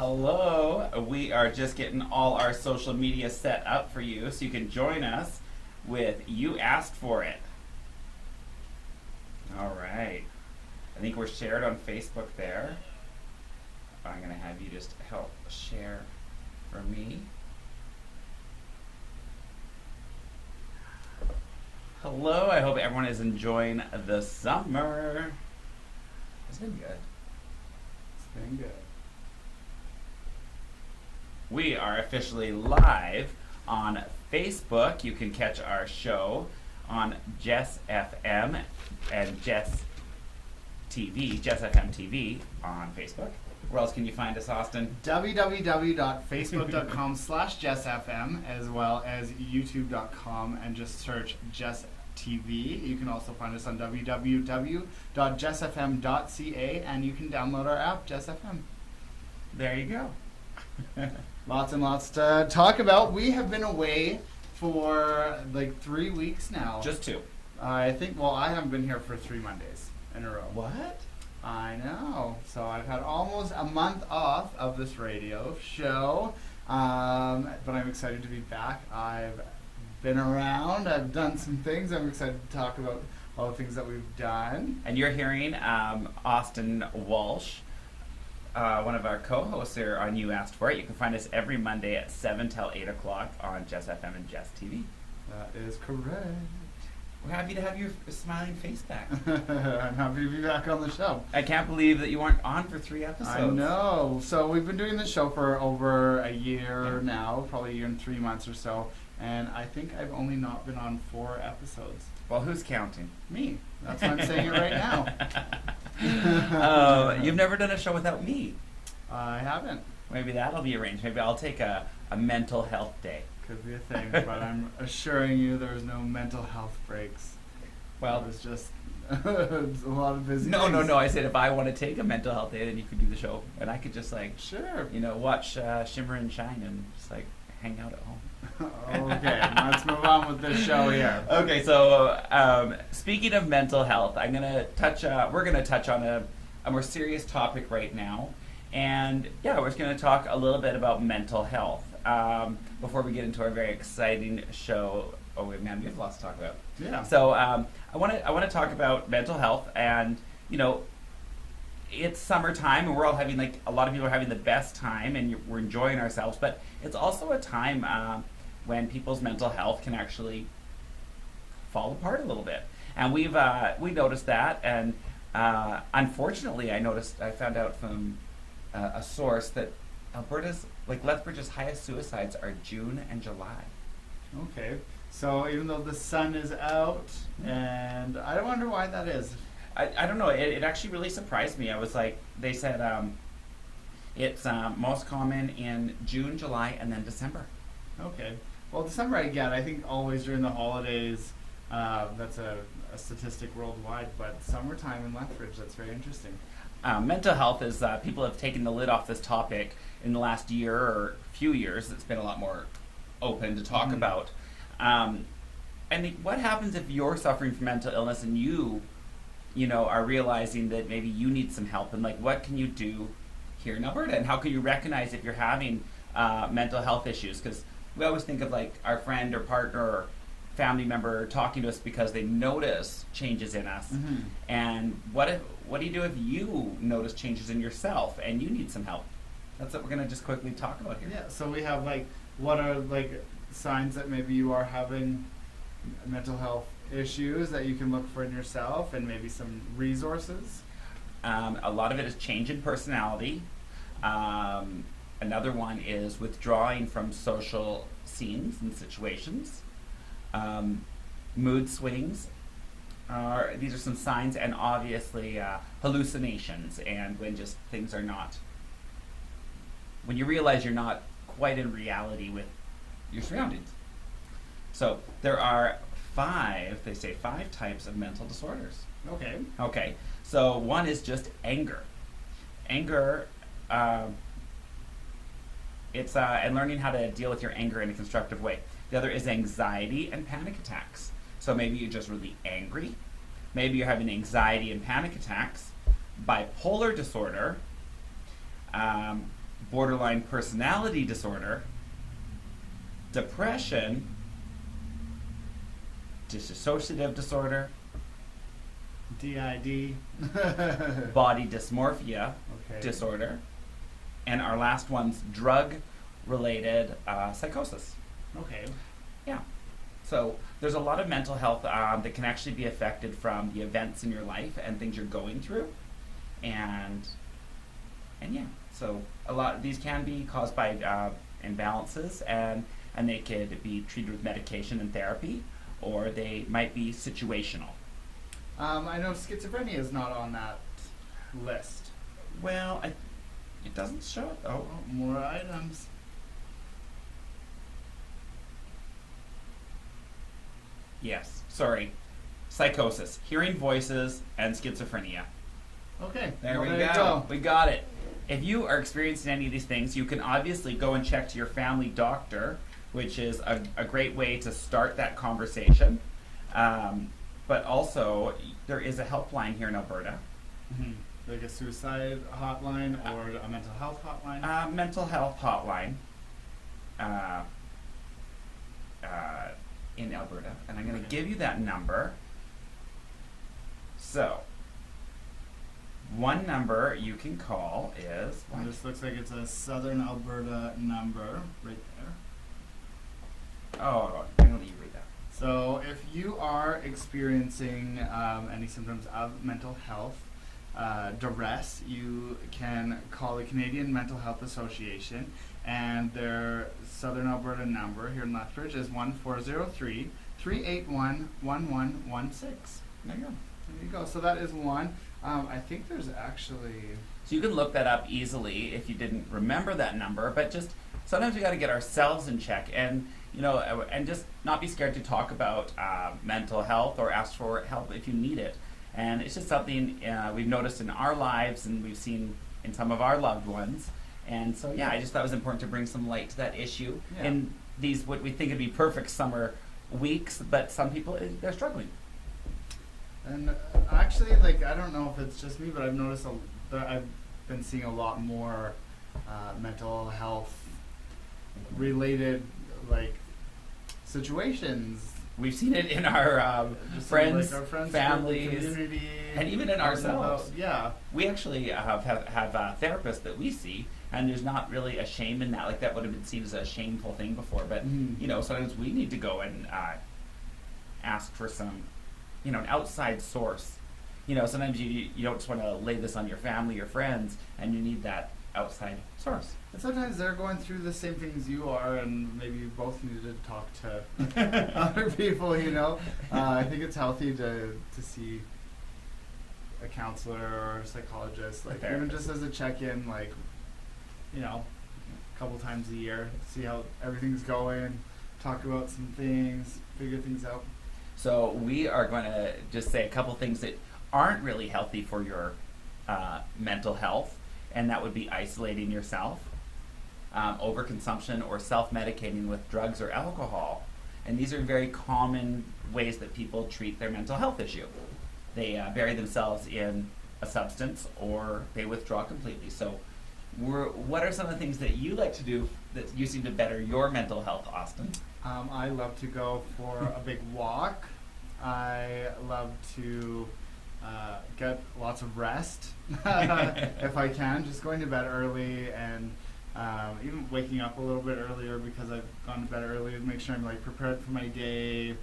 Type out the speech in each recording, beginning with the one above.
Hello. We are just getting all our social media set up for you so you can join us with You Asked For It. All right. I think we're shared on Facebook there. I'm going to have you just help share for me. Hello. I hope everyone is enjoying the summer. It's been good. It's been good. We are officially live on Facebook. You can catch our show on Jess FM and Jess TV, Jess FM TV on Facebook. Where else can you find us, Austin? www.facebook.com/JessFM as well as youtube.com and just search Jess TV. You can also find us on www.jessfm.ca and you can download our app, Jess FM. There you go. Lots and lots to talk about. We have been away for like 3 weeks now. Just two. I think, well, I haven't been here for 3 Mondays in a row. What? I know. So I've had almost a month off of this radio show, but I'm excited to be back. I've been around. I've done some things. I'm excited to talk about all the things that we've done. And you're hearing Austin Walsh, one of our co-hosts here on You Asked For It. You can find us every Monday at 7 till 8 o'clock on Jess FM and Jess TV. That is correct. We're happy to have your smiling face back. I'm happy to be back on the show. I can't believe that you weren't on for 3 episodes. I know. So we've been doing this show for over a year now, probably a year and 3 months or so, and I think I've only not been on 4 episodes. Well, who's counting? Me. That's why I'm saying it right now. You've never done a show without me. I haven't. Maybe that'll be arranged. Maybe I'll take a mental health day. Could be a thing, but I'm assuring you there's no mental health breaks. Well, it was just a lot of busy No. things. I said if I want to take a mental health day, then you could do the show, and I could just Sure. watch Shimmer and Shine and just hang out at home. Okay, let's move on with this show here. Okay, so speaking of mental health, we're gonna touch on a more serious topic right now, and we're just gonna talk a little bit about mental health before we get into our very exciting show. Oh wait, man, we have lots to talk about. Yeah. So I want to talk about mental health, and it's summertime, and we're all having a lot of people are having the best time, and we're enjoying ourselves. But it's also a time when people's mental health can actually fall apart a little bit, and we noticed that, and unfortunately, I found out from a source that Lethbridge's highest suicides are June and July. Okay. So even though the sun is out, and I wonder why that is. I don't know. It actually really surprised me. I was they said it's most common in June, July, and then December. Okay. Well, December I get. I think always during the holidays, that's a statistic worldwide, but summertime in Lethbridge, that's very interesting. Mental health is, people have taken the lid off this topic in the last year or few years. It's been a lot more open to talk about. And what happens if you're suffering from mental illness and you are realizing that maybe you need some help, and what can you do here in Alberta, and how can you recognize if you're having mental health issues? Because we always think of our friend or partner or family member talking to us because they notice changes in us. Mm-hmm. And what do you do if you notice changes in yourself and you need some help? That's what we're going to just quickly talk about here. Yeah, so we have what are signs that maybe you are having mental health issues that you can look for in yourself, and maybe some resources. A lot of it is change in personality. Another one is withdrawing from social scenes and situations. Mood swings. These are some signs, and obviously hallucinations, and when just things are not, when you realize you're not quite in reality with your surroundings. So there are 5 types of mental disorders. Okay, so one is just anger. It's and learning how to deal with your anger in a constructive way. The other is anxiety and panic attacks. So maybe you're just really angry. Maybe you're having anxiety and panic attacks. Bipolar disorder. borderline personality disorder, depression, dissociative disorder, DID. body dysmorphia Okay. disorder, and our last one's drug-related psychosis. Okay. Yeah. So there's a lot of mental health that can actually be affected from the events in your life and things you're going through, and yeah. So a lot of these can be caused by imbalances, and they could be treated with medication and therapy, or they might be situational. I know schizophrenia is not on that list. Well, it doesn't show it though. Oh, more items. Yes, sorry. Psychosis, hearing voices, and schizophrenia. Okay. There well, we you go. We got it. If you are experiencing any of these things, you can obviously go and check to your family doctor, which is a great way to start that conversation. But also, there is a helpline here in Alberta. Mm-hmm. Like a suicide hotline or a mental health hotline? Mental health hotline in Alberta. And I'm going to give you that number. So, one number you can call is... And this looks like it's a Southern Alberta number right there. Oh, I'm going to let you read that. So if you are experiencing any symptoms of mental health duress, you can call the Canadian Mental Health Association, and their Southern Alberta number here in Lethbridge is 1403-381-1116. There you go. There you go. So that is one. I think there's actually... So you can look that up easily if you didn't remember that number, but just sometimes we got to get ourselves in check, and and just not be scared to talk about mental health or ask for help if you need it. And it's just something we've noticed in our lives, and we've seen in some of our loved ones. And so, yeah, I just thought it was important to bring some light to that issue in these what we think would be perfect summer weeks, but some people they're struggling. And actually, like, I don't know if it's just me, but I've noticed that I've been seeing a lot more mental health related, like, situations. We've seen it in our Just friends, like our friends, families, community, and even in ourselves. Yeah. We actually have therapists that we see, and there's not really a shame in that. Like, that would have been seen as a shameful thing before, but sometimes we need to go and ask for some, an outside source. Sometimes you don't just want to lay this on your family or friends, and you need that outside source. And sometimes they're going through the same things you are, and maybe you both need to talk to other people, I think it's healthy to see a counselor or a psychologist, like, even just as a check-in, like, a couple times a year, see how everything's going, talk about some things, figure things out. So we are going to just say a couple things that aren't really healthy for your mental health, and that would be isolating yourself, overconsumption, or self-medicating with drugs or alcohol. And these are very common ways that people treat their mental health issue. They bury themselves in a substance, or they withdraw completely. So what are some of the things that you like to do that you seem to better your mental health, Austin? I love to go for a big walk. I love to get lots of rest if I can. Just going to bed early, and even waking up a little bit earlier because I've gone to bed early to make sure I'm prepared for my day.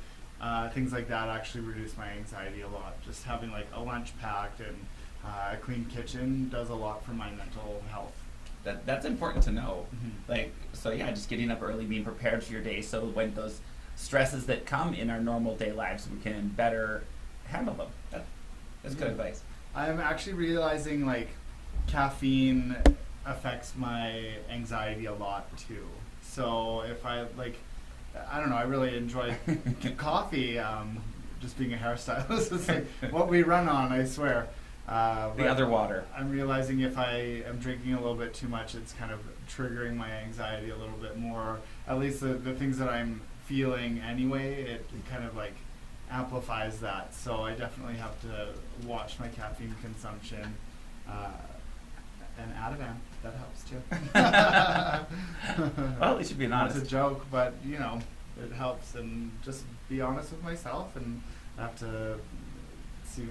Things like that actually reduce my anxiety a lot. Just having a lunch packed and a clean kitchen does a lot for my mental health. That's important to know. Mm-hmm. Just getting up early, being prepared for your day, so when those stresses that come in our normal day lives, we can better handle them. That's good advice. I'm actually realizing caffeine affects my anxiety a lot too. So if I I don't know, I really enjoy coffee. Just being a hairstylist, it's what we run on, I swear. The other water. I'm realizing if I am drinking a little bit too much, it's kind of triggering my anxiety a little bit more. At least the things that I'm feeling anyway, it kind of amplifies that. So I definitely have to watch my caffeine consumption. and Ativan. That helps too. Well, at least you're being It's honest. a joke, but it helps, and just be honest with myself, and I have to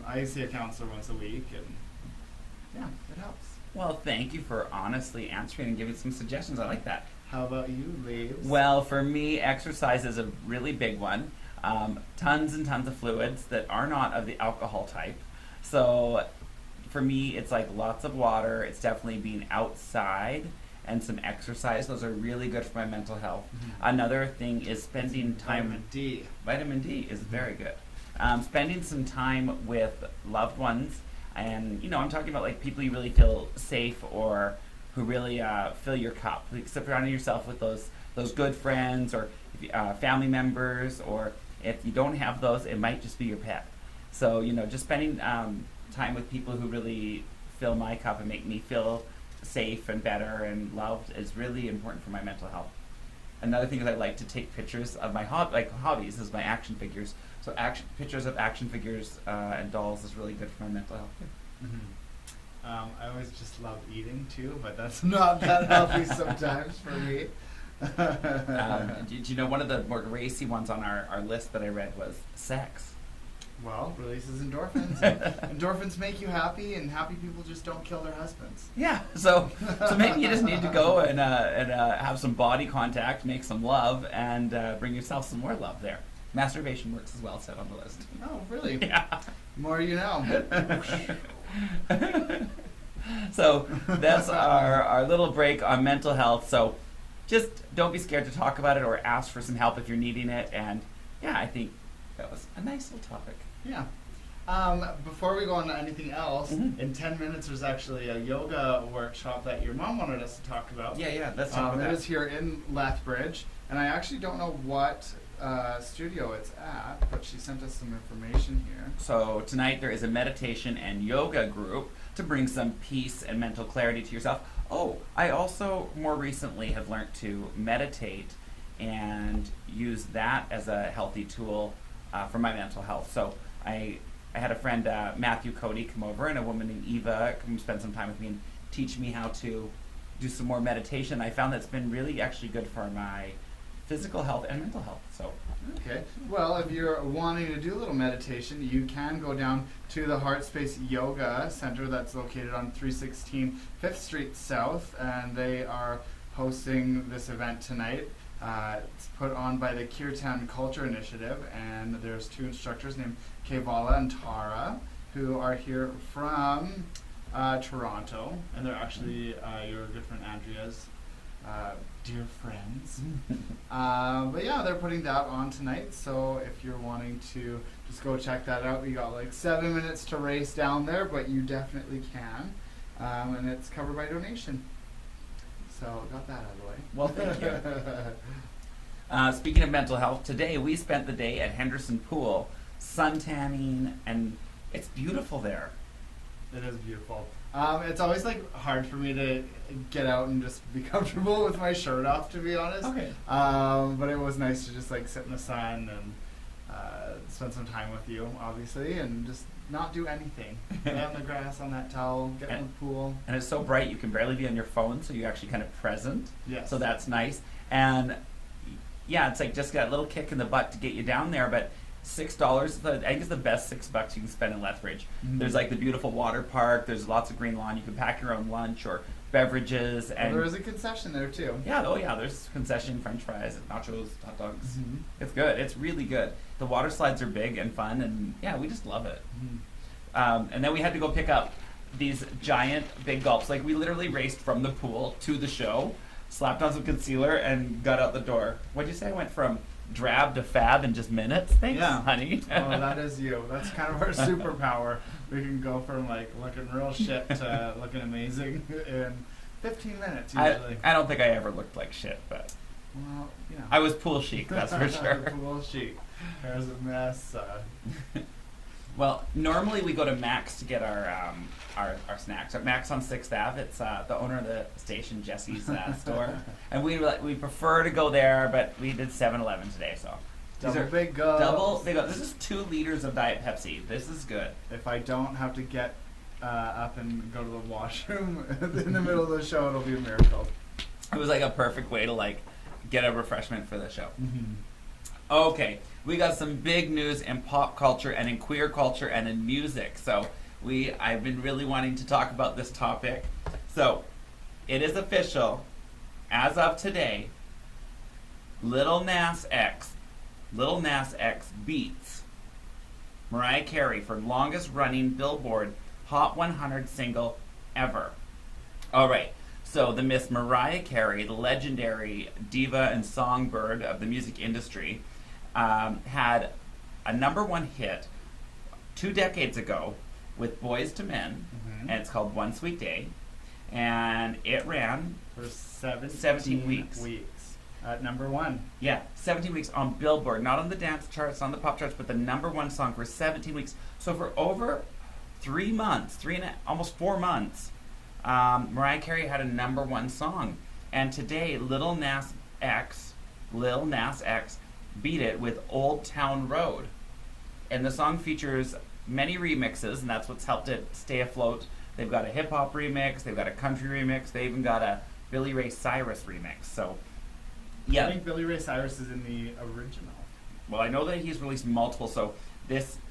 I see a counselor once a week, and yeah, it helps. Well, thank you for honestly answering and giving some suggestions. I like that. How about you, Leaves? Well, for me, exercise is a really big one. Tons and tons of fluids that are not of the alcohol type. So for me, it's like lots of water. It's definitely being outside and some exercise. Those are really good for my mental health. Another thing is spending time. Vitamin D. Vitamin D is very good. Spending some time with loved ones, and I'm talking about like people you really feel safe or who really fill your cup. Like surrounding yourself with those good friends or family members, or if you don't have those, it might just be your pet. So just spending time with people who really fill my cup and make me feel safe and better and loved is really important for my mental health. Another thing is I like to take pictures of my hobbies is my action figures. So pictures of action figures and dolls is really good for my mental health too. I always just love eating too, but that's not that healthy sometimes for me. Do you know one of the more racy ones on our list that I read was sex? Well, releases endorphins. Endorphins make you happy, and happy people just don't kill their husbands. Yeah, so maybe you just need to go and have some body contact, make some love, and bring yourself some more love there. Masturbation works as well, set on the list. Oh, really? Yeah. More you know. So that's our little break on mental health. So just don't be scared to talk about it or ask for some help if you're needing it. And yeah, I think that was a nice little topic. Yeah. Before we go on to anything else, in 10 minutes there's actually a yoga workshop that your mom wanted us to talk about. Yeah, let's talk about that. It is here in Lethbridge, and I actually don't know what studio it's at, but she sent us some information here. So tonight there is a meditation and yoga group to bring some peace and mental clarity to yourself. Oh, I also more recently have learned to meditate and use that as a healthy tool for my mental health. So I had a friend, Matthew Cody, come over, and a woman named Eva come spend some time with me and teach me how to do some more meditation. I found that's been really actually good for my physical health and mental health. So okay, well, if you're wanting to do a little meditation, you can go down to the Heart Space Yoga Center that's located on 316 5th Street South, and they are hosting this event tonight. It's put on by the Kirtan Culture Initiative, and there's two instructors named Kevala and Tara who are here from Toronto, and they're actually your good friend Andrea's dear friends. But yeah, they're putting that on tonight, so if you're wanting to just go check that out, we got like 7 minutes to race down there, but you definitely can, and it's covered by donation. So got that out of the way. Well, thank you. Speaking of mental health, today we spent the day at Henderson Pool sun tanning, and it's beautiful there. It is beautiful. It's always like hard for me to get out and just be comfortable with my shirt off, to be honest. Okay. But it was nice to just like sit in the sun and spend some time with you, obviously, and just not do anything. Lay on the grass on that towel, get in the pool. And it's so bright you can barely be on your phone, so you're actually kind of present. Yes. So that's nice. And yeah, it's like just got a little kick in the butt to get you down there, but $6, I think it's the best $6 you can spend in Lethbridge. Mm-hmm. There's like the beautiful water park, there's lots of green lawn, you can pack your own lunch or beverages. And there is a concession there too. yeah, there's concession, french fries, nachos, hot dogs. Mm-hmm. It's good, it's really good. The water slides are big and fun, and yeah, we just love it. Mm-hmm. And then we had to go pick up these giant big gulps. Like we literally raced from the pool to the show, slapped on some concealer, and got out the door. What'd you say? I went from drab to fab in just minutes? Thanks, Yeah. honey. Oh, that is you. That's kind of our superpower. We can go from like looking real shit to looking amazing in 15 minutes usually. I don't think I ever looked like shit, but Well, you know. I was pool chic, that's for sure. Pool chic. Hair's a mess. Well, normally we go to Max to get our snacks. At Max on 6th Ave, it's the owner of the station, Jesse's store, and we prefer to go there, but we did 7-Eleven today, so these Double are big gulps. double big. This is 2 liters of Diet Pepsi. This is good. If I don't have to get up and go to the washroom in the middle of the show, it'll be a miracle. It was like a perfect way to like get a refreshment for the show. Mm-hmm. Okay, we got some big news in pop culture and in queer culture and in music. So I've been really wanting to talk about this topic. So it is official, as of today, Lil Nas X beats Mariah Carey for longest running Billboard Hot 100 single ever. All right. So the Miss Mariah Carey, the legendary diva and songbird of the music industry, had a #1 hit 2 decades ago with Boyz II Men, and it's called One Sweet Day, and it ran for 17 weeks. At #1. Yeah, 17 weeks on Billboard, not on the dance charts, on the pop charts, but the #1 song for 17 weeks. So for over 3 months, almost 4 months, Mariah Carey had a #1 song. And today, Lil Nas X beat it with Old Town Road. And the song features many remixes, and that's what's helped it stay afloat. They've got a hip-hop remix, they've got a country remix, they even got a Billy Ray Cyrus remix. So, yeah. I think Billy Ray Cyrus is in the original. Well, I know that he's released multiple, so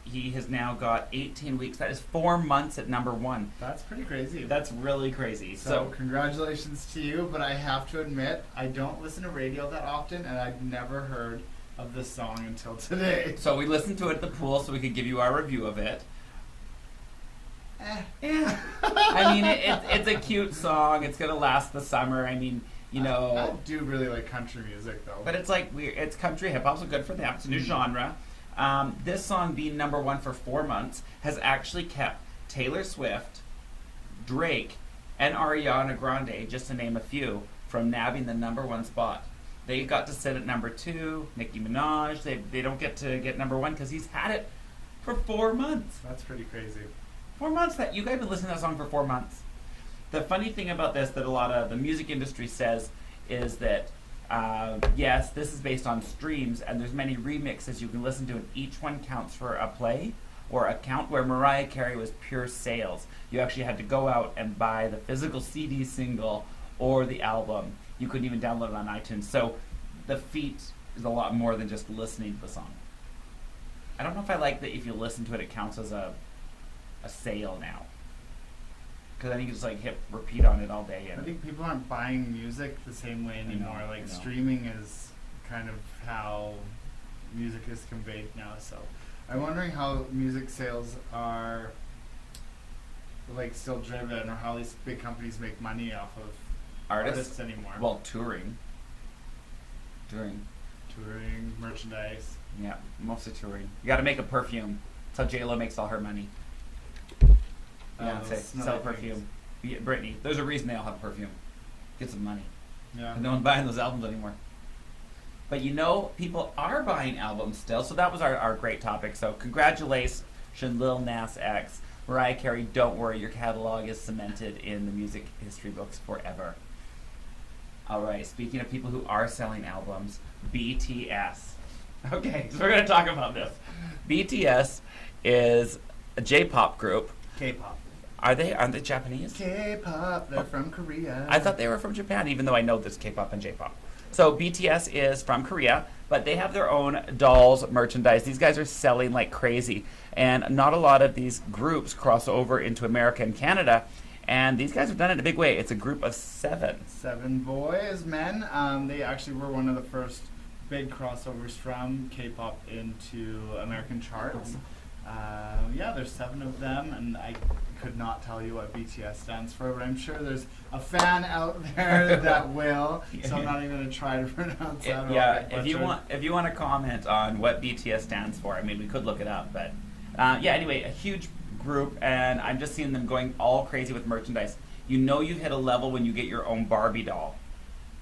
he has now got 18 weeks. That is 4 months at #1. That's pretty crazy. That's really crazy. So congratulations to you, but I have to admit, I don't listen to radio that often, and I've never heard of this song until today. So we listened to it at the pool so we could give you our review of it. Yeah. I mean, it's a cute song. It's going to last the summer. I mean, you know. I do really like country music, though. But it's like, it's country hip-hop, so good for them. It's a new genre. This song being #1 for 4 months has actually kept Taylor Swift, Drake, and Ariana Grande, just to name a few, from nabbing the #1 spot. They got to sit at #2. Nicki Minaj, they don't get to get #1 because he's had it for 4 months. That's pretty crazy. 4 months. That you guys have been listening to that song for 4 months. The funny thing about this that a lot of the music industry says is that yes, this is based on streams, and there's many remixes you can listen to, and each one counts for a play or a count. Where Mariah Carey was pure sales. You actually had to go out and buy the physical CD single or the album. You couldn't even download it on iTunes. So the feat is a lot more than just listening to the song. I don't know if I like that if you listen to it, it counts as a sale now. Because I think you just like hit repeat on it all day. And I think people aren't buying music the same way anymore. I know. Streaming is kind of how music is conveyed now. So I'm wondering how music sales are like still driven, or how these big companies make money off of artists anymore. Well, touring, merchandise. yeah, mostly touring. You got to make a perfume. That's how J-Lo makes all her money. Beyonce, sell perfume. Britney, there's a reason they all have perfume. Get some money. Yeah. And no one's buying those albums anymore. But you know, people are buying albums still, so that was our great topic. So congratulations, Lil Nas X. Mariah Carey, don't worry, your catalog is cemented in the music history books forever. All right, speaking of people who are selling albums, BTS. Okay, so we're going to talk about this. BTS is a J-pop group. K-pop. Aren't they Japanese? K-pop, they're from Korea. I thought they were from Japan, even though I know there's K-pop and J-pop. So BTS is from Korea, but they have their own dolls merchandise. These guys are selling like crazy, and not a lot of these groups cross over into America and Canada, and these guys have done it in a big way. It's a group of 7. 7 boys, men. They actually were one of the first big crossovers from K-pop into American charts. Yeah, there's 7 of them, and I could not tell you what BTS stands for, but I'm sure there's a fan out there that will. So I'm not even going to try to pronounce that. Yeah, if you want to comment on what BTS stands for, I mean, we could look it up, but yeah. Anyway, a huge group, and I'm just seeing them going all crazy with merchandise. You know, you've hit a level when you get your own Barbie doll.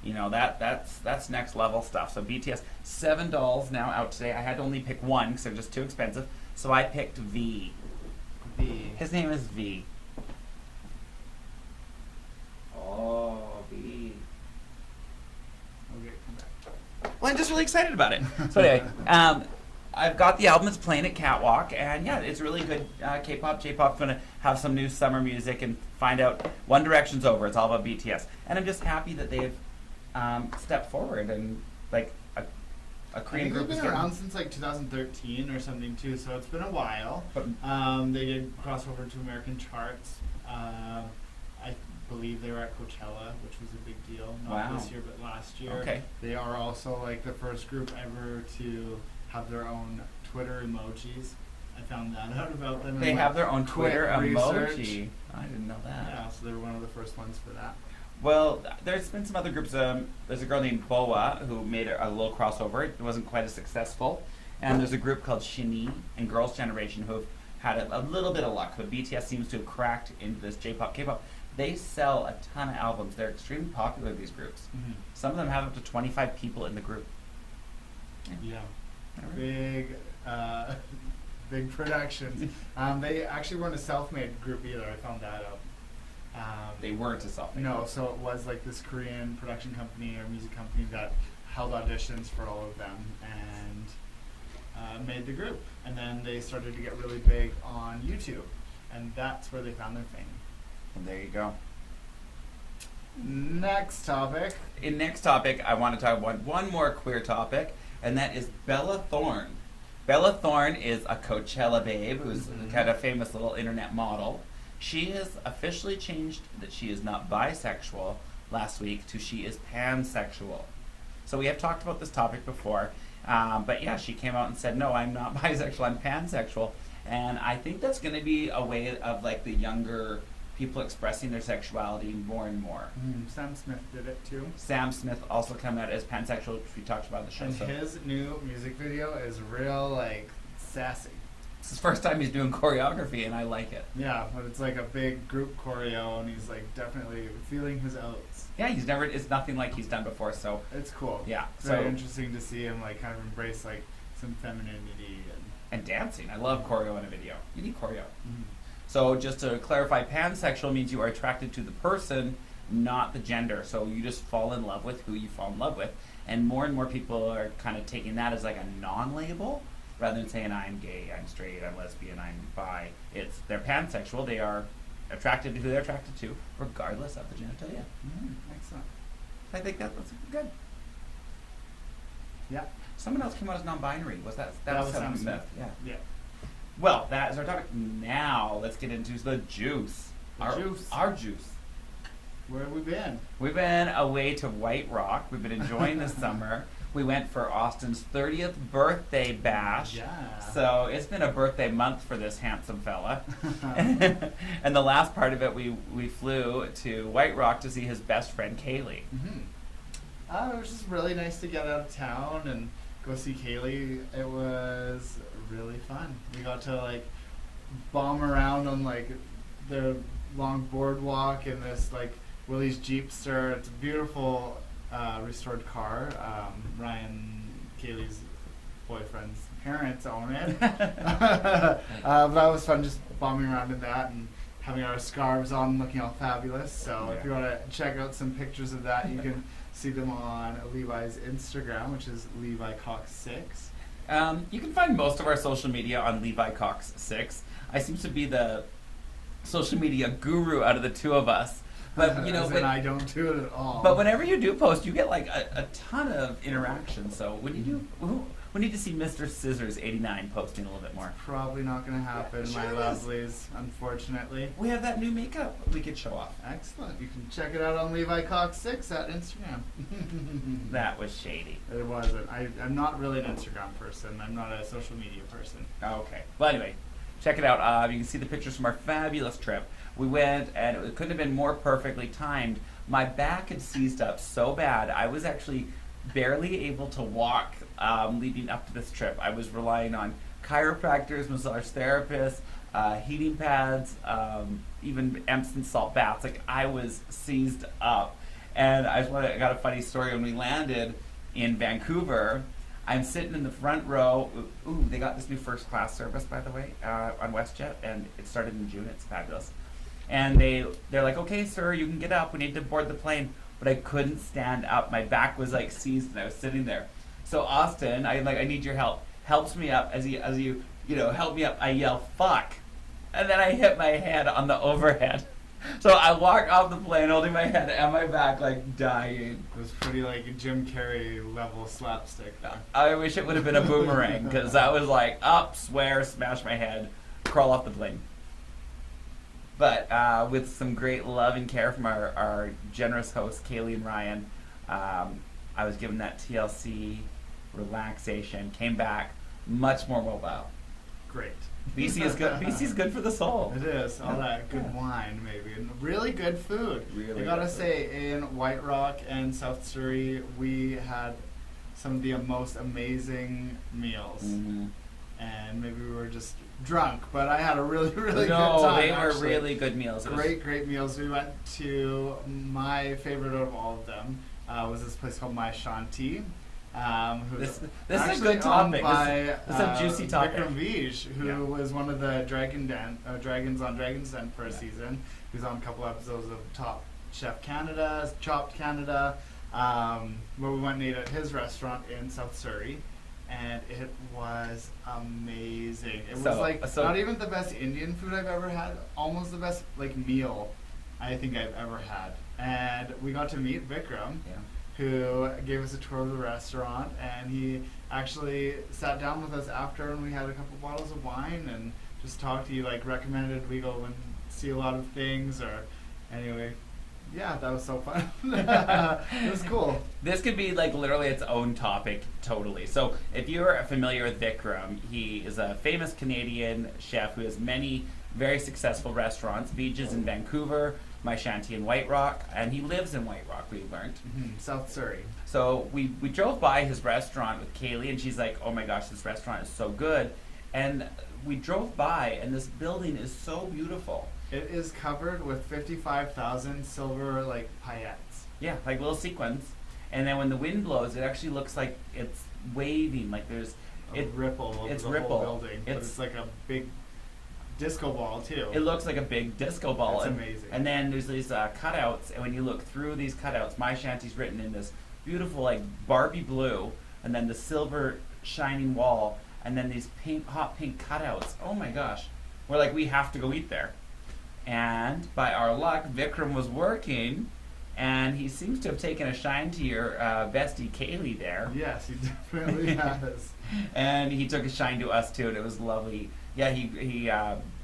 You know, that's next level stuff. So BTS, 7 dolls now out today. I had to only pick one because they're just too expensive. So I picked V. V. His name is V. Oh, V. Okay, come back. Well, I'm just really excited about it. So anyway, I've got the album. It's playing at Catwalk, and yeah, it's really good K-pop, J-pop. Gonna have some new summer music and find out One Direction's over. It's all about BTS, and I'm just happy that they've stepped forward and like a I Korean think group they've is been getting. around since like 2013 or something too, so it's been a while. But They did cross over to American charts. I believe they were at Coachella, which was a big deal. Not Wow. this year, but last year. Okay. They are also like the first group ever to have their own Twitter emojis. I found that out about them. They in, have like, their own quick Twitter research. emoji. I didn't know that. Yeah, so they were one of the first ones for that. Well, there's been some other groups. There's a girl named Boa who made a little crossover. It wasn't quite as successful. And there's a group called Shinee and Girls' Generation who have had a little bit of luck, but BTS seems to have cracked into this J-pop, K-pop. They sell a ton of albums. They're extremely popular, these groups. Mm-hmm. Some of them have up to 25 people in the group. Yeah. Alright. Big productions. They actually weren't a self-made group either. I found that out. They weren't a self-made No, group. so it was like this Korean production company or music company that held auditions for all of them and made the group. And then they started to get really big on YouTube, and that's where they found their fame. And there you go. Next topic. In next topic, I want to talk about one more queer topic, and that is Bella Thorne. Bella Thorne is a Coachella babe who's Mhm. kind of a famous little internet model. She has officially changed that she is not bisexual last week to she is pansexual. So we have talked about this topic before, but yeah, she came out and said, no, I'm not bisexual, I'm pansexual. And I think that's going to be a way of like the younger people expressing their sexuality more and more. Sam Smith did it too. Sam Smith also came out as pansexual, which we talked about in the show. And So his new music video is real, like, sassy. it's his first time he's doing choreography, and I like it. Yeah, but it's like a big group choreo, and he's like definitely feeling his oats. Yeah, it's nothing like he's done before, so It's cool. yeah. It's So very interesting to see him like kind of embrace like some femininity and dancing. I love choreo in a video. You need choreo. and. So just to clarify, pansexual means you are attracted to the person, not the gender. So you just fall in love with who you fall in love with. And more people are kind of taking that as like a non-label, rather than saying I'm gay, I'm straight, I'm lesbian, I'm bi. They're pansexual. They are attracted to who they're attracted to, regardless of the genitalia. Excellent. I think that's good. Yeah. Someone else came out as non-binary. Was that That was was Sam Sam Smith? Smith. Yeah. Yeah. Well, that is our topic. Now let's get into the juice. The juice. Our juice. Where have we been? We've been away to White Rock. We've been enjoying the summer. We went for Austin's 30th birthday bash. Yeah. So it's been a birthday month for this handsome fella. And the last part of it, we flew to White Rock to see his best friend Kaylee. It was just really nice to get out of town and go see Kaylee. It was really fun. We got to like bomb around on like the long boardwalk in this like Willie's Jeepster. It's a beautiful restored car. Ryan, Kaylee's boyfriend's parents own it. But that was fun just bombing around in that and having our scarves on, looking all fabulous. So if you want to check out some pictures of that, you can see them on Levi's Instagram, which is Levi Cox 6. You can find most of our social media on Levi Cox 6. I seem to be the social media guru out of the two of us. But you know, As in I don't do it at all. but whenever you do post, you get like a ton of interaction. So when you do, we need to see Mr. Scissors 89 posting a little bit more. Probably not going to happen, Sure my is. lovelies, unfortunately. We have that new makeup we could show off. Excellent. You can check it out on Levi Cox 6 at Instagram. That was shady. It wasn't. I'm not really an Instagram person. I'm not a social media person. Okay. Well, anyway, check it out. You can see the pictures from our fabulous trip. We went, and it couldn't have been more perfectly timed. My back had seized up so bad, I was actually barely able to walk leading up to this trip. I was relying on chiropractors, massage therapists, heating pads, even Epsom salt baths. Like, I was seized up. And I got a funny story. When we landed in Vancouver, I'm sitting in the front row. Ooh, they got this new first class service, by the way, on WestJet, and it started in June. It's fabulous. And they're like, okay, sir, you can get up. We need to board the plane. But I couldn't stand up. My back was like seized, and I was sitting there. So Austin, I need your help. Helps me up as you help me up. I yell fuck and then I hit my head on the overhead. So I walked off the plane holding my head and my back like dying. It was pretty like a Jim Carrey level slapstick there. I wish it would have been a boomerang because I was like up, swear, smash my head, crawl off the plane. But with some great love and care from our generous hosts, Kaylee and Ryan, I was given that TLC relaxation, came back much more mobile. Great. BC is good. BC is good for the soul. It is. All that good wine, maybe. And really good food. Really I gotta good say, in White Rock and South Surrey, we had some of the most amazing meals. Mm-hmm. And maybe we were just drunk, but I had a really, really No, good time. they were actually. really good meals. It was- Great meals. We went to my favorite of all of them. Was this place called My Shanti. Who's This is a actually good topic. owned by, This is a juicy topic. Vikram Vij, who Yeah. was one of the dragons on Dragon's Den for a season. He was on a couple episodes of Top Chef Canada, Chopped Canada, where we went and ate at his restaurant in South Surrey. And it was amazing. It was like not even the best Indian food I've ever had, almost the best like meal I think I've ever had. And we got to meet Vikram, Yeah. who gave us a tour of the restaurant, and he actually sat down with us after, and we had a couple bottles of wine and just talked. He like recommended we go and see a lot of things, or anyway. Yeah, that was so fun. It was cool. This could be like literally its own topic, totally. So, if you're familiar with Vikram, he is a famous Canadian chef who has many very successful restaurants. Vij's in Vancouver, My Shanty in White Rock, and he lives in White Rock, we learned. South Surrey. So, we drove by his restaurant with Kaylee, and she's like, oh my gosh, this restaurant is so good. And we drove by, and this building is so beautiful. It is covered with 55,000 silver like paillettes. Yeah, like little sequins. And then when the wind blows, it actually looks like it's waving. Like there's A ripple over it's the ripple. whole building. But It's- it's like a big disco ball too. It looks like a big disco ball. It's and, amazing. And then there's these cutouts, and when you look through these cutouts, My Shanty's written in this beautiful like Barbie blue, and then the silver shining wall, and then these pink, hot pink cutouts. Oh my gosh, we're like, we have to go eat there. And by our luck, Vikram was working, and he seems to have taken a shine to your bestie Kaylee there. Yes, he definitely has. And he took a shine to us too, and it was lovely. Yeah, he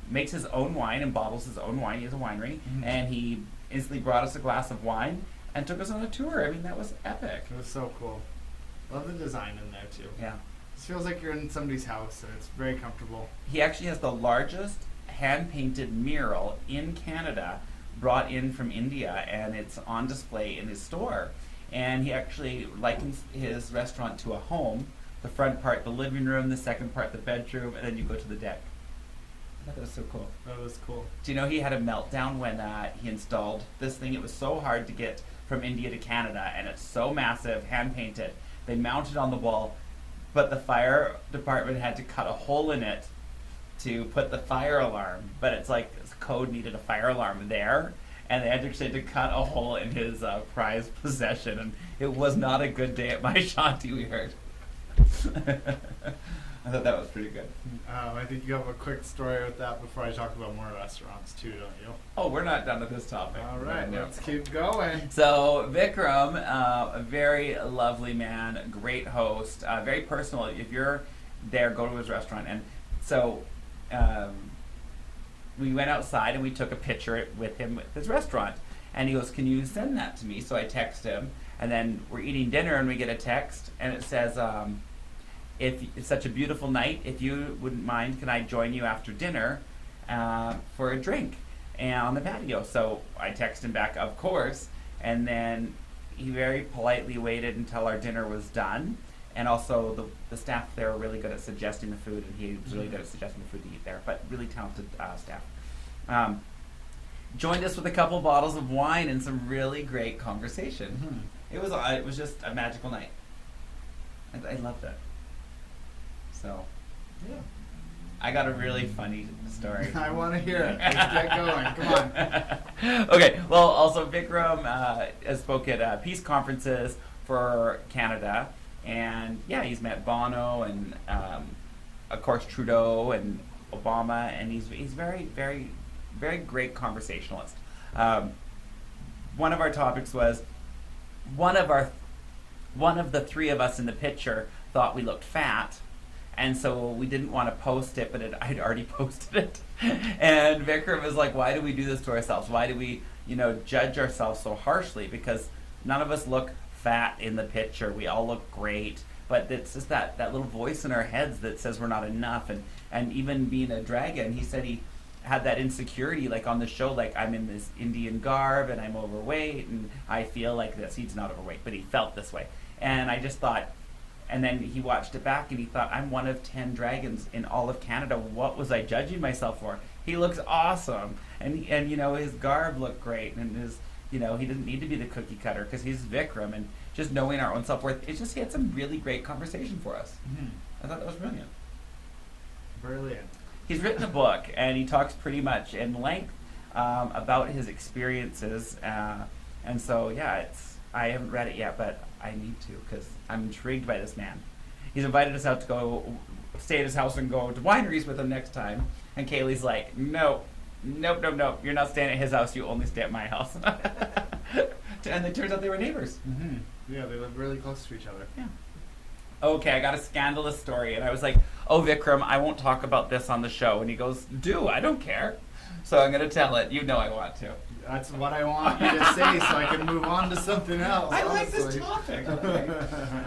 makes his own wine and bottles his own wine. He has a winery, Mhm. and he instantly brought us a glass of wine and took us on a tour. I mean, that was epic. It was so cool. Love the design in there too. Yeah. It feels like you're in somebody's house, and it's very comfortable. He actually has the largest hand-painted mural in Canada, brought in from India, and it's on display in his store. And he actually likens his restaurant to a home. The front part, the living room, the second part, the bedroom, and then you go to the deck. I thought that was so cool. That was cool. Do you know he had a meltdown when he installed this thing? It was so hard to get from India to Canada, and it's so massive, hand-painted. They mounted on the wall, but the fire department had to cut a hole in it to put the fire alarm, but it's like this code needed a fire alarm there, and they had to actually cut a hole in his prized possession, and it was not a good day at My Shanty, we heard. I thought that was pretty good. I think you have a quick story with that before I talk about more restaurants too, don't you? Oh, we're not done with this topic. All right, No. let's keep going. So Vikram, a very lovely man, great host, very personal. If you're there, go to his restaurant. And so we went outside and we took a picture with him at his restaurant. And he goes, "Can you send that to me?" So I text him, and then we're eating dinner and we get a text, and it says, "If it's such a beautiful night, if you wouldn't mind, can I join you after dinner for a drink and on the patio?" So I text him back, "Of course." And then he very politely waited until our dinner was done. And also the staff there were really good at suggesting the food, and he was really good at suggesting the food to eat there, but really talented staff. Joined us with a couple bottles of wine and some really great conversation. It was just a magical night. I loved it. So, Yeah. I got a really funny story. I want to hear it. Let's get going. Come on. Okay, well, also Vikram has spoken at peace conferences for Canada, and yeah, he's met Bono and of course Trudeau and Obama, and he's very, very, very great conversationalist. One of our topics was one of the three of us in the picture thought we looked fat, and so we didn't want to post it, but I'd already posted it. And Vikram was like, "Why do we do this to ourselves? Why do we, judge ourselves so harshly? Because none of us look fat in the picture. We all look great." But it's just that little voice in our heads that says we're not enough. And even being a dragon, he said he had that insecurity, like on the show, like I'm in this Indian garb and I'm overweight and I feel like this. He's not overweight, but he felt this way. And I just thought, and then he watched it back and he thought, I'm one of 10 dragons in all of Canada. What was I judging myself for? He looks awesome. And his garb looked great. And his, he didn't need to be the cookie cutter because he's Vikram. And just knowing our own self-worth, he had some really great conversation for us. Mm-hmm. I thought that was brilliant. Brilliant. He's written a book, and he talks pretty much in length about his experiences. And so, yeah, I haven't read it yet, but I need to because I'm intrigued by this man. He's invited us out to go stay at his house and go to wineries with him next time. And Kaylee's like, nope. You're not staying at his house. You only stay at my house. And it turns out they were neighbors. Mm-hmm. Yeah, they live really close to each other. Yeah. Okay, I got a scandalous story. And I was like, oh, Vikram, I won't talk about this on the show. And he goes, I don't care. So I'm going to tell it. You know I want to. That's what I want you to say so I can move on to something else. I like this topic.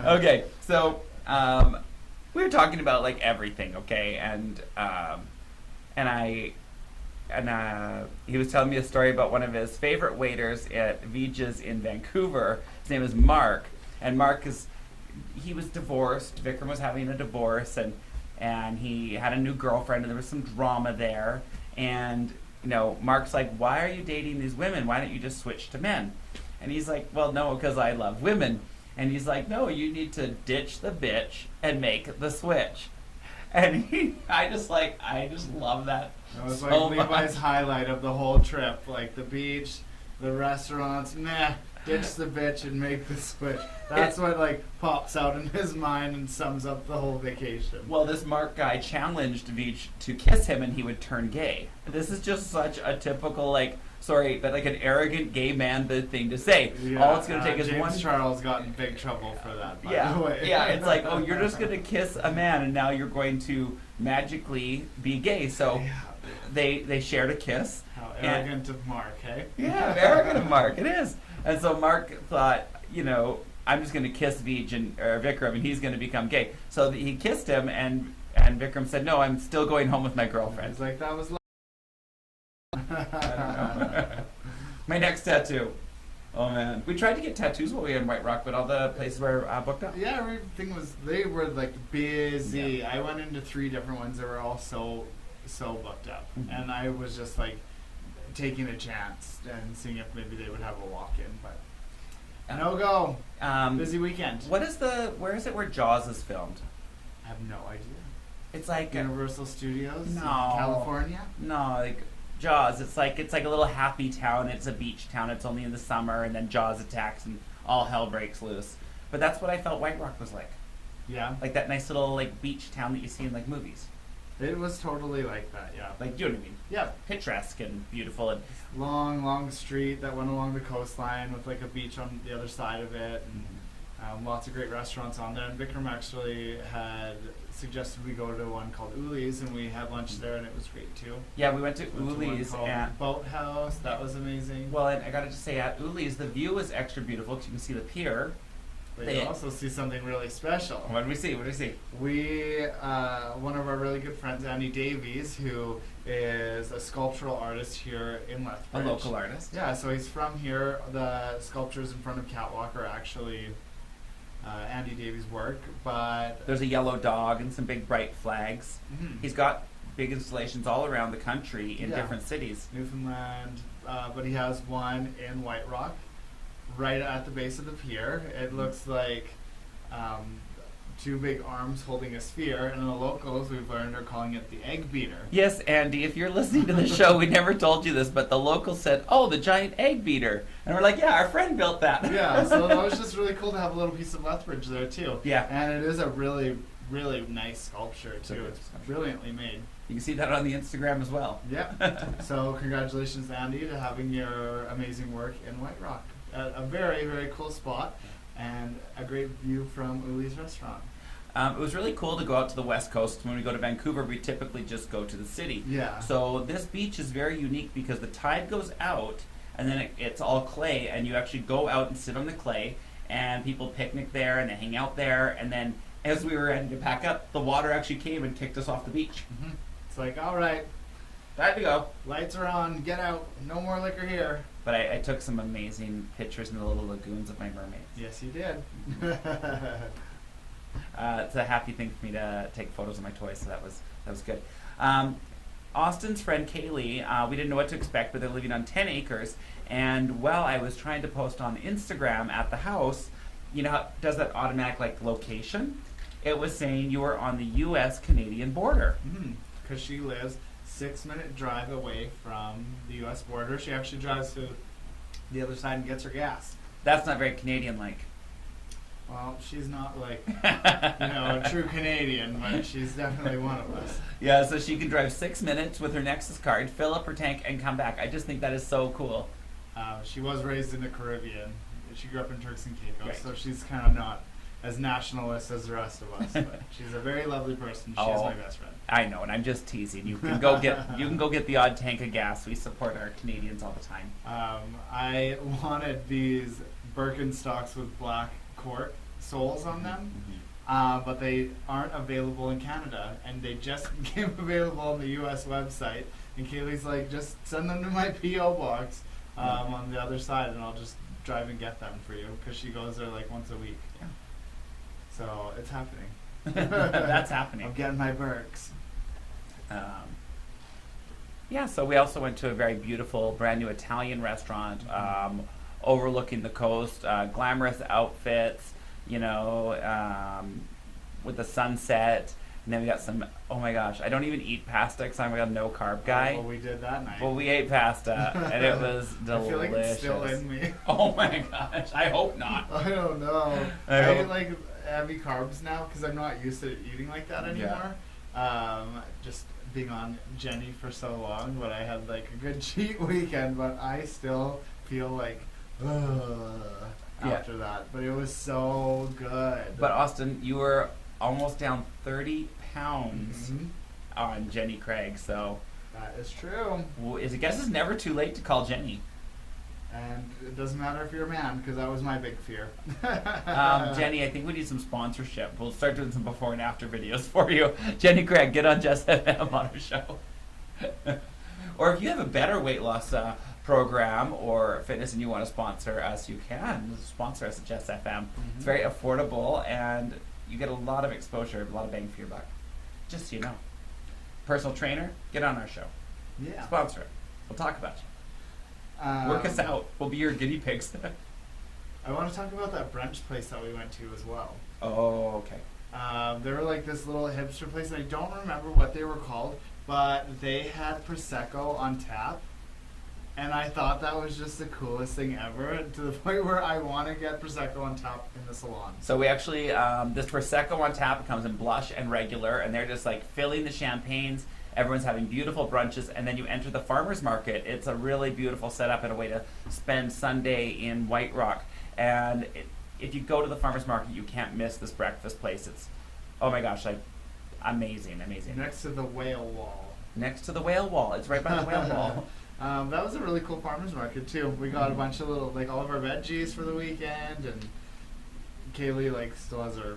Okay, so we were talking about like everything, okay? And he was telling me a story about one of his favorite waiters at Vija's in Vancouver. His name is Mark. And Mark he was divorced. Vikram was having a divorce, and he had a new girlfriend, and there was some drama there. And Mark's like, why are you dating these women? Why don't you just switch to men? And he's like, well, no, because I love women. And he's like, no, you need to ditch the bitch and make the switch. And I just love that. That was so like Levi's highlight of the whole trip. Like the beach, the restaurants, ditch the bitch and make the switch. That's what like pops out in his mind and sums up the whole vacation. Well, this Mark guy challenged Veach to kiss him and he would turn gay. This is just such a typical an arrogant gay man thing to say. Yeah, all it's going to take is James one. Charles got in big trouble for that, by the way. Yeah, it's like, oh, you're just going to kiss a man and now you're going to magically be gay. So they shared a kiss. How arrogant of Mark, hey? Yeah, arrogant of Mark, it is. And so Mark thought, I'm just going to kiss Vikram and he's going to become gay. So he kissed him and Vikram said, no, I'm still going home with my girlfriend. He's like, that was I don't know. My next tattoo. Oh man, we tried to get tattoos while we were in White Rock, but all the places were booked up. Yeah, everything they were like busy. Yeah. I went into 3 different ones that were all so booked up, and I was just like taking a chance and seeing if maybe they would have a walk-in, but no go. Busy weekend. Where is it where Jaws is filmed? I have no idea. It's like Universal Studios in No. California. No, like Jaws. It's like a little happy town. It's a beach town. It's only in the summer, and then Jaws attacks and all hell breaks loose. But that's what I felt White Rock was like. Yeah. Like that nice little like beach town that you see in like movies. It was totally like that, yeah. Like, you know what I mean? Yeah. Picturesque and beautiful. And Long street that went along the coastline with like a beach on the other side of it, and lots of great restaurants on there. And Vikram actually had suggested we go to one called Uli's, and we had lunch there, and it was great too. yeah, we went to Went to one Uli's called and Boathouse. That was amazing. well, and I gotta just say at Uli's the view was extra beautiful because you can see the pier. But they- you also see something really special. What did we see? We, one of our really good friends, Andy Davies, who is a sculptural artist here in Lethbridge. A local artist. Yeah, so he's from here. The sculptures in front of Catwalk are actually Andy Davies' work, but There's a yellow dog and some big bright flags. He's got big installations all around the country in Yeah. different cities. Newfoundland, but he has one in White Rock, right at the base of the pier. It looks like 2 big arms holding a sphere, and the locals, we've learned, are calling it the egg beater. Yes, Andy, if you're listening to the show, we never told you this, but the locals said, oh, the giant egg beater. And we're like, yeah, our friend built that. Yeah, so that was just really cool to have a little piece of Lethbridge there too. Yeah. And it is a really really nice sculpture It's a too. good It's sculpture. brilliantly made. You can see that on the Instagram as well. Yep. So congratulations, Andy, to having your amazing work in White Rock. A very, very cool spot and a great view from Uli's restaurant. It was really cool to go out to the West Coast. When we go to Vancouver, we typically just go to the city. Yeah. So this beach is very unique because the tide goes out, and then it's all clay, and you actually go out and sit on the clay, and people picnic there, and they hang out there, and then as we were ready to pack up, the water actually came and kicked us off the beach. Mm-hmm. It's like, all right, Time to go. lights are on, get out, no more liquor here. But I took some amazing pictures in the little lagoons of my mermaids. Yes, you did. It's a happy thing for me to take photos of my toys, so that was good. Austin's friend Kaylee, we didn't know what to expect, but they're living on 10 acres. And while I was trying to post on Instagram at the house, you know, how it does that automatic like location? It was saying you were on the U.S.-Canadian border. Because she lives 6-minute drive away from the U.S. border. She actually drives to the other side and gets her gas. That's not very Canadian-like. Well, she's not like, a true Canadian, but she's definitely one of us. Yeah, so she can drive 6 minutes with her Nexus card, fill up her tank, and come back. I just think that is so cool. She was raised in the Caribbean. She grew up in Turks and Caicos, Right. so she's kind of not as nationalist as the rest of us. But she's a very lovely person. She is Oh. my best friend. I know, and I'm just teasing. You can go get the odd tank of gas. We support our Canadians all the time. I wanted these Birkenstocks with black cork soles on them, but they aren't available in Canada, and they just became available on the U.S. website. And Kaylee's like, just send them to my P.O. box on the other side, and I'll just drive and get them for you, because she goes there like once a week. Yeah. So it's happening. That's happening. I'm getting my Birks. Yeah, so we also went to a very beautiful, brand new Italian restaurant overlooking the coast. Glamorous outfits, with the sunset. And then we got some, oh my gosh, I don't even eat pasta because I'm a no carb guy. Well, we did that night. But we ate pasta, and it was delicious. I feel like it's still in me. Oh my gosh, I hope not. I don't know. I I hope- eat like heavy carbs now because I'm not used to eating like that anymore. Just being on Jenny for so long, but I had like a good cheat weekend, but I still feel like after that. But it was so good. But Austin, you were almost down 30 pounds Mhm. on Jenny Craig, so That is true. I guess it's never too late to call Jenny. And it doesn't matter if you're a man, because that was my big fear. Jenny, I think we need some sponsorship. We'll start doing some before and after videos for you. Jenny Craig, get on Jess FM on our show. Or if you have a better weight loss program or fitness and you want to sponsor us, you can sponsor us at Jess FM. It's very affordable and you get a lot of exposure, a lot of bang for your buck. Just so you know. Personal trainer, get on our show. Yeah. Sponsor it. We'll talk about you. Work us out. We'll be your guinea pigs. I want to talk about that brunch place that we went to as well. Oh, okay. They were like this little hipster place, and I don't remember what they were called, but they had Prosecco on tap, and I thought that was just the coolest thing ever, to the point where I want to get Prosecco on tap in the salon. So we actually, this Prosecco on tap, it comes in blush and regular, and they're just like filling the champagnes. Everyone's having beautiful brunches, and then you enter the farmer's market. It's a really beautiful setup and a way to spend Sunday in White Rock. And if you go to the farmer's market, you can't miss this breakfast place. It's, oh my gosh, like amazing, amazing. Next to the whale wall. Next to the whale wall. It's right by the whale wall. That was a really cool farmer's market too. We got a bunch of little, like all of our veggies for the weekend, and Kaylee like still has her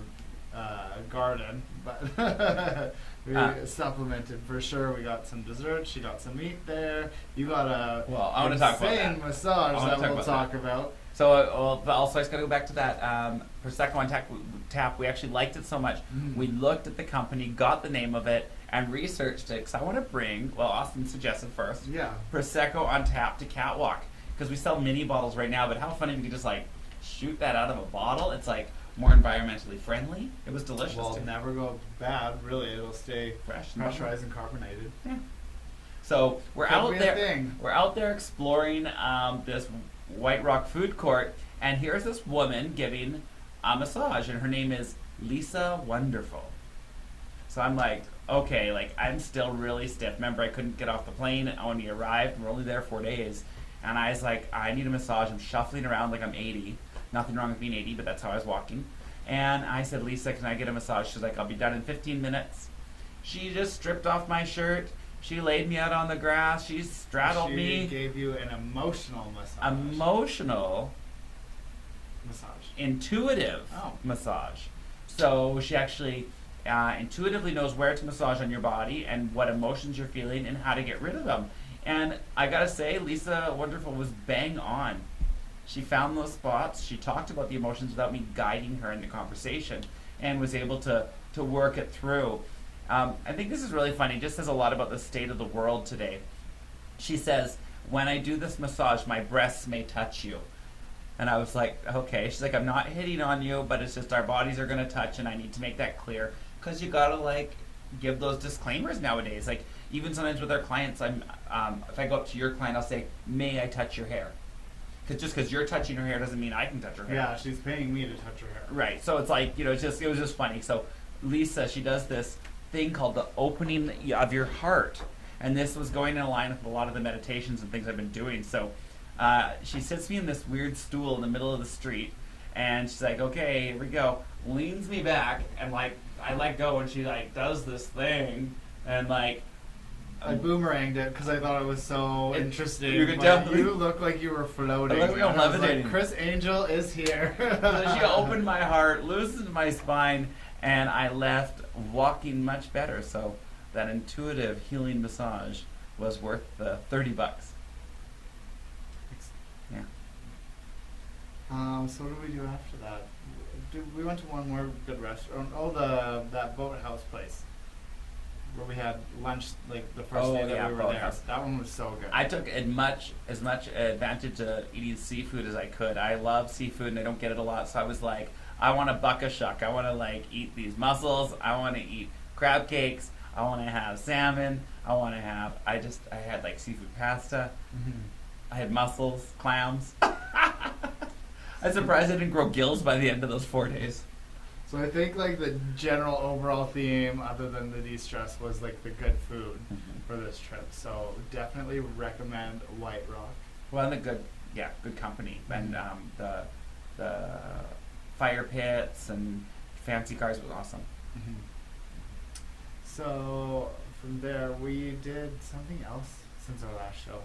garden, but we supplemented for sure. We got some dessert. She got some meat there. You got a Well, I want to talk about insane that. massage that we'll about talk that. about. So, but also I just got to go back to that Prosecco on tap. We actually liked it so much. We looked at the company, got the name of it, and researched it because I want to bring. Well, Austin suggested first. Yeah. Prosecco on tap to Catwalk because we sell mini bottles right now. But how funny if you could just like shoot that out of a bottle? It's like more environmentally friendly. It was delicious. Well, too. never go bad. Really, it'll stay Fresh and pressurized and carbonated. Yeah. So we're Could out be a there. thing. We're out there exploring this White Rock food court, and here's this woman giving a massage, and her name is Lisa Wonderful. So I'm like, okay, like I'm still really stiff. Remember, I couldn't get off the plane when we arrived. We're only there 4 days. And I was like, I need a massage. I'm shuffling around like I'm 80. Nothing wrong with being 80, but that's how I was walking. And I said, Lisa, can I get a massage? She's like, I'll be done in 15 minutes. She just stripped off my shirt. She laid me out on the grass. She straddled me. She gave you an emotional massage. Emotional, massage. intuitive Oh. massage. So she actually intuitively knows where to massage on your body and what emotions you're feeling and how to get rid of them. And I gotta say, Lisa Wonderful was bang on. She found those spots. She talked about the emotions without me guiding her in the conversation, and was able to work it through. I think this is really funny. It just says a lot about the state of the world today. She says, when I do this massage, my breasts may touch you. And I was like, okay. She's like, I'm not hitting on you, but it's just our bodies are going to touch, and I need to make that clear. Because you got to, like, give those disclaimers nowadays. Like, even sometimes with our clients, if I go up to your client, I'll say, may I touch your hair? Because just because you're touching her hair doesn't mean I can touch her hair. Yeah, she's paying me to touch her hair. Right. So it's like, it was just funny. So Lisa, she does this thing called the opening of your heart. And this was going in line with a lot of the meditations and things I've been doing. So she sits me in this weird stool in the middle of the street. And she's like, okay, here we go. Leans me back. And, like, I let go. And she, like, does this thing. And, like, I boomeranged it because I thought it was so interesting. You could but definitely- you look like you were floating. I look like I'm And I was levitating. like, Chris Angel is here. So she opened my heart, loosened my spine, and I left walking much better. So that intuitive healing massage was worth the $30. Yeah. So what did we do after that? We went to one more good restaurant. Oh, that boathouse place where we had lunch like the first day that we were there. Boathouse. That one was so good. I took as much advantage of eating seafood as I could. I love seafood and I don't get it a lot, so I was like, I want a buck a shuck. I want to like eat these mussels. I want to eat crab cakes. I want to have salmon. I had like seafood pasta. Mhm. I had mussels, clams. I'm surprised I didn't grow gills by the end of those 4 days. So I think like the general overall theme, other than the de-stress, was like the good food for this trip. So definitely recommend White Rock. Well, and good company, and the fire pits and fancy cars was awesome. So from there, we did something else since our last show.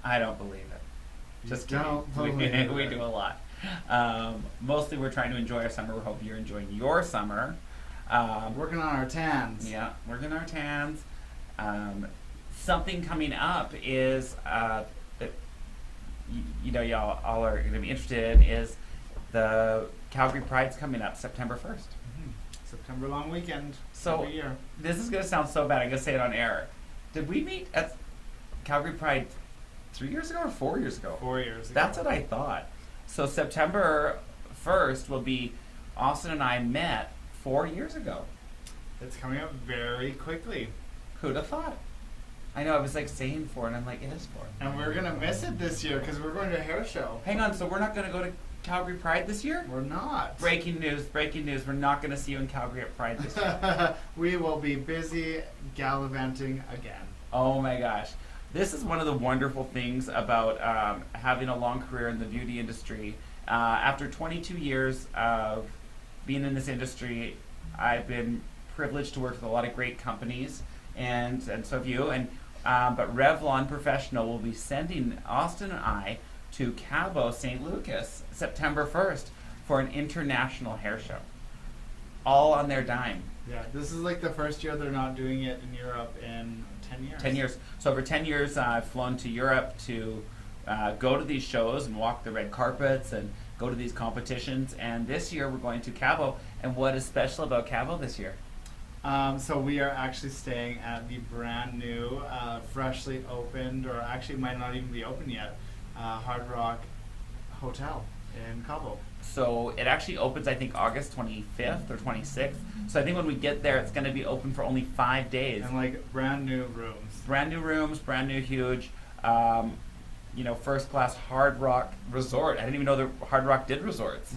I don't believe it. Just kidding. Don't We believe it. do a lot. Mostly we're trying to enjoy our summer. We hope you're enjoying your summer. Working on our tans. Yeah, working our tans. Something coming up is that y'all all are going to be interested in is the Calgary Pride's coming up September 1st. September long weekend. So every year. this is going to sound so bad. I'm going to say it on air. Did we meet at Calgary Pride 3 years ago or 4 years ago? 4 years ago. That's what I thought. So September 1st will be Austin and I met 4 years ago. It's coming up very quickly. Who'd have thought? I know, I was like saying 4 and I'm like, it is 4. And we're going to miss it this year because we're going to a hair show. Hang on, so we're not going to go to Calgary Pride this year? We're not. Breaking news. We're not going to see you in Calgary at Pride this year. We will be busy gallivanting again. Oh my gosh. This is one of the wonderful things about having a long career in the beauty industry. After 22 years of being in this industry, I've been privileged to work with a lot of great companies, and so have you. But Revlon Professional will be sending Austin and I to Cabo St. Lucas September 1st for an international hair show, all on their dime. Yeah, this is like the first year they're not doing it in Europe in 10 years. 10 years. So over 10 years, I've flown to Europe to go to these shows and walk the red carpets and go to these competitions. And this year we're going to Cabo. And what is special about Cabo this year? So we are actually staying at the brand new, freshly opened, or actually might not even be open yet, Hard Rock Hotel in Cabo. So it actually opens, I think, August 25th or 26th. So I think when we get there, it's going to be open for only 5 days. And like brand new rooms. Brand new rooms, brand new huge, first class Hard Rock resort. I didn't even know that Hard Rock did resorts.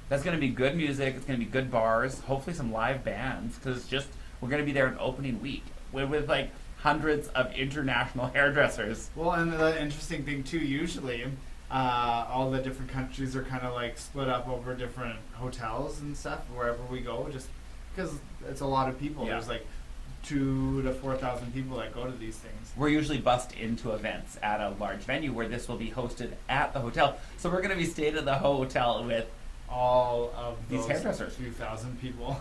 That's going to be good music. It's going to be good bars. Hopefully some live bands because we're going to be there in opening week with like hundreds of international hairdressers. Well, and the interesting thing too, usually, all the different countries are kind of like split up over different hotels and stuff wherever we go, just because it's a lot of people. Yeah. There's like 2,000 to 4,000 people that go to these things. We're usually bussed into events at a large venue where this will be hosted at the hotel. So we're going to be staying at the hotel with All of these those hairdressers. few thousand people.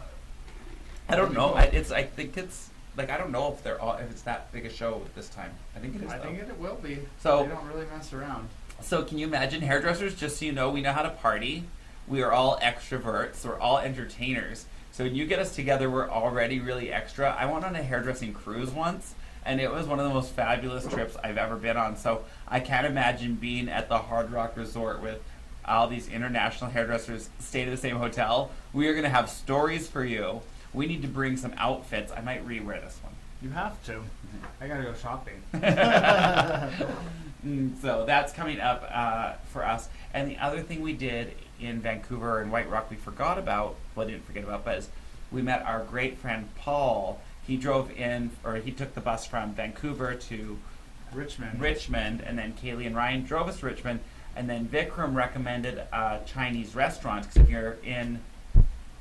I don't know. I think it's like I don't know if it's that big a show this time. I think it is. I though. think it will be. So- they don't really mess around. So can you imagine hairdressers? Just so you know, we know how to party. We are all extroverts. We're all entertainers. So when you get us together, we're already really extra. I went on a hairdressing cruise once, and it was one of the most fabulous trips I've ever been on. So I can't imagine being at the Hard Rock Resort with all these international hairdressers staying at the same hotel. We are going to have stories for you. We need to bring some outfits. I might rewear this one. You have to. I gotta go shopping. So that's coming up for us. And the other thing we did in Vancouver and White Rock we forgot about, well, I didn't forget about, but is we met our great friend Paul. He drove in, or he took the bus from Vancouver to Richmond. and then Kaylee and Ryan drove us to Richmond, and then Vikram recommended a Chinese restaurant, because if you're in,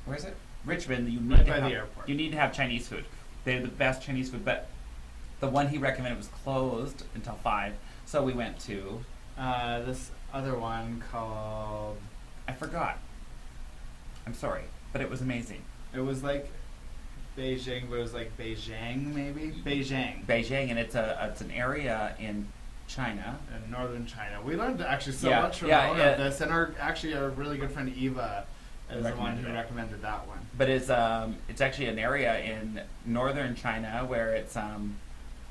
where is it? Richmond, you need Right to by have, the airport. you need to have Chinese food. They're the best Chinese food, but the one he recommended was closed until 5, so we went to, This other one called. I forgot. I'm sorry, but it was amazing. It was like Beijing, but it was like Beijing, maybe Beijing Beijing, and it's an area in China. in northern China. We learned actually so Yeah, much from yeah, all yeah. of this, and our really good friend Eva is the one Recommended who it. recommended that one. But it's actually an area in northern China where it's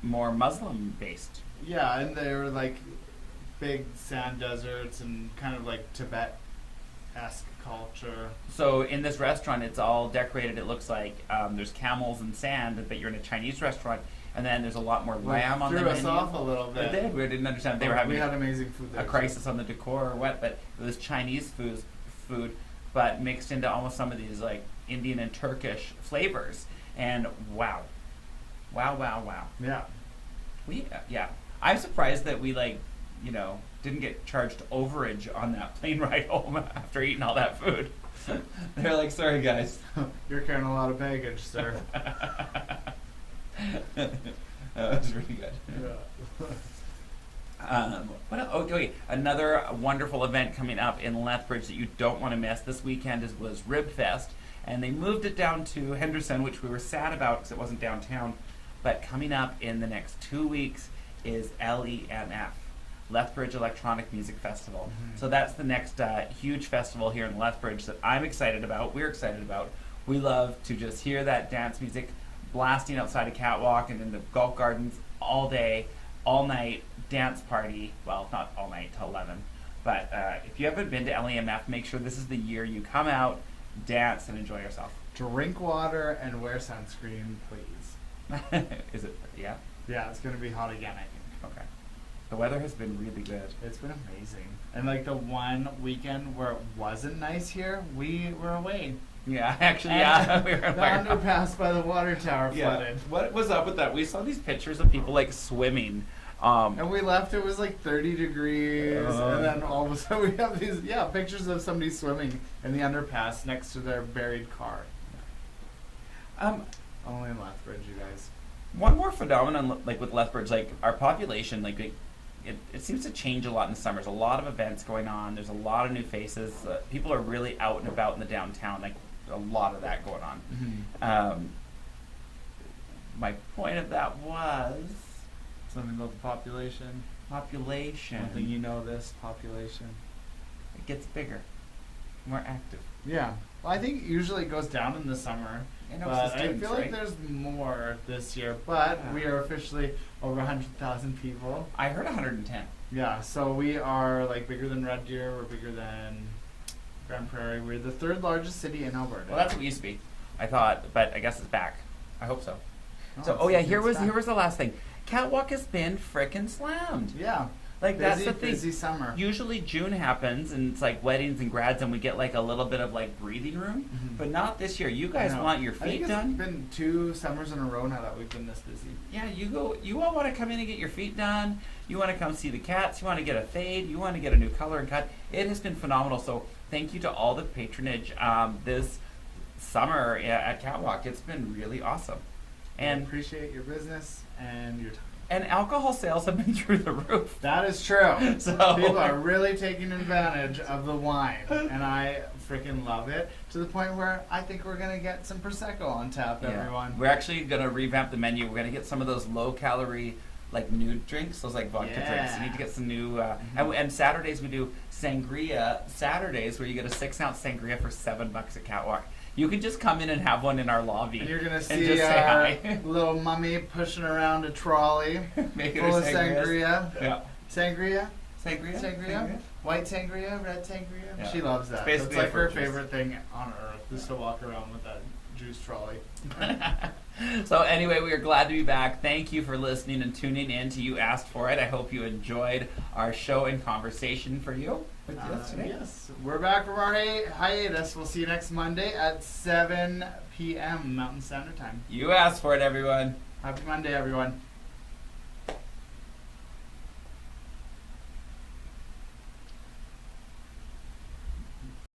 more Muslim based. Yeah, and they were like big sand deserts and kind of like Tibet-esque culture. So in this restaurant, it's all decorated. It looks like there's camels and sand, but you're in a Chinese restaurant, and then there's a lot more lamb on the threw menu. us off a little bit. They did. We didn't understand. They were having We had amazing food there. a crisis on the decor or what, but it was Chinese food, but mixed into almost some of these like Indian and Turkish flavors. And wow. Yeah. Yeah. I'm surprised that we didn't get charged overage on that plane ride home after eating all that food. They're like, sorry guys. You're carrying a lot of baggage, sir. That was really good. Okay, another wonderful event coming up in Lethbridge that you don't want to miss this weekend was Rib Fest, and they moved it down to Henderson, which we were sad about because it wasn't downtown. But coming up in the next 2 weeks is LEMF, Lethbridge Electronic Music Festival. Mhm. So that's the next huge festival here in Lethbridge that I'm excited about. We're excited about. We love to just hear that dance music blasting outside a catwalk and in the golf gardens all day, all night, dance party. Well, not all night till 11. But if you haven't been to LEMF, make sure this is the year you come out, dance, and enjoy yourself. Drink water and wear sunscreen, please. Is it? Yeah? Yeah, it's gonna be hot again, I think. Okay. The weather has been really good. It's been amazing. And like the one weekend where it wasn't nice here, we were away. Yeah, actually, yeah. We were The underpass by the water tower flooded. What was up with that? We saw these pictures of people like swimming. And we left, it was like 30 degrees, and then all of a sudden we have these, pictures of somebody swimming in the underpass next to their buried car. Only in Lethbridge, you guys. One more phenomenon, like with Lethbridge, like our population, it seems to change a lot in the summer. There's a lot of events going on. There's a lot of new faces. People are really out and about in the downtown. Like a lot of that going on. My point of that was Something about the population. population. I don't think you know this population. It gets bigger, more active. Yeah. Well, I think usually it goes down in the summer. I know, But it's the I students, feel like right? there's more this year. But Yeah. we are officially over 100,000 people. I heard 110. Yeah, so we are like bigger than Red Deer. We're bigger than Grand Prairie. We're the third largest city in Alberta. Well, that's what it used to be. I thought, but I guess it's back. I hope so. Oh, So, it's- here it's was back. the last thing. Catwalk has been frickin' slammed. Yeah. Like that's the thing. Busy summer. Usually June happens and it's like weddings and grads and we get like a little bit of like breathing room, but not this year. You guys I know. want your I think feet it's done. been 2 summers in a row now that we've been this busy. Yeah, you all want to come in and get your feet done. You want to come see the cats. You want to get a fade. You want to get a new color and cut. It has been phenomenal. So thank you to all the patronage this summer at Catwalk. It's been really awesome. I And appreciate your business and your time. and alcohol sales have been through the roof. That is true. So People are really taking advantage of the wine, and I freaking love it to the point where I think we're gonna get some prosecco on tap, Yeah. everyone. We're actually gonna revamp the menu. We're gonna get some of those low calorie like nude drinks, those like vodka drinks. You need to get some new. And Saturdays we do sangria Saturdays where you get a 6-ounce sangria for $7 at Catwalk. You can just come in and have one in our lobby. And you're gonna and see just say our hi. little mummy pushing around a trolley Making full her of sangrias. sangria. Yeah. Sangria? Sangria. Sangria? White sangria? Red sangria? Yeah. She loves that. It's It's basically like a her fruit juice. favorite thing on earth, is to walk around with that juice trolley. So anyway, we are glad to be back. Thank you for listening and tuning in to You Asked For It. I hope you enjoyed our show and conversation for you with us today. Yes, we're back from our hiatus. We'll see you next Monday at 7 p.m. Mountain Standard Time. You asked for it, everyone. Happy Monday, everyone.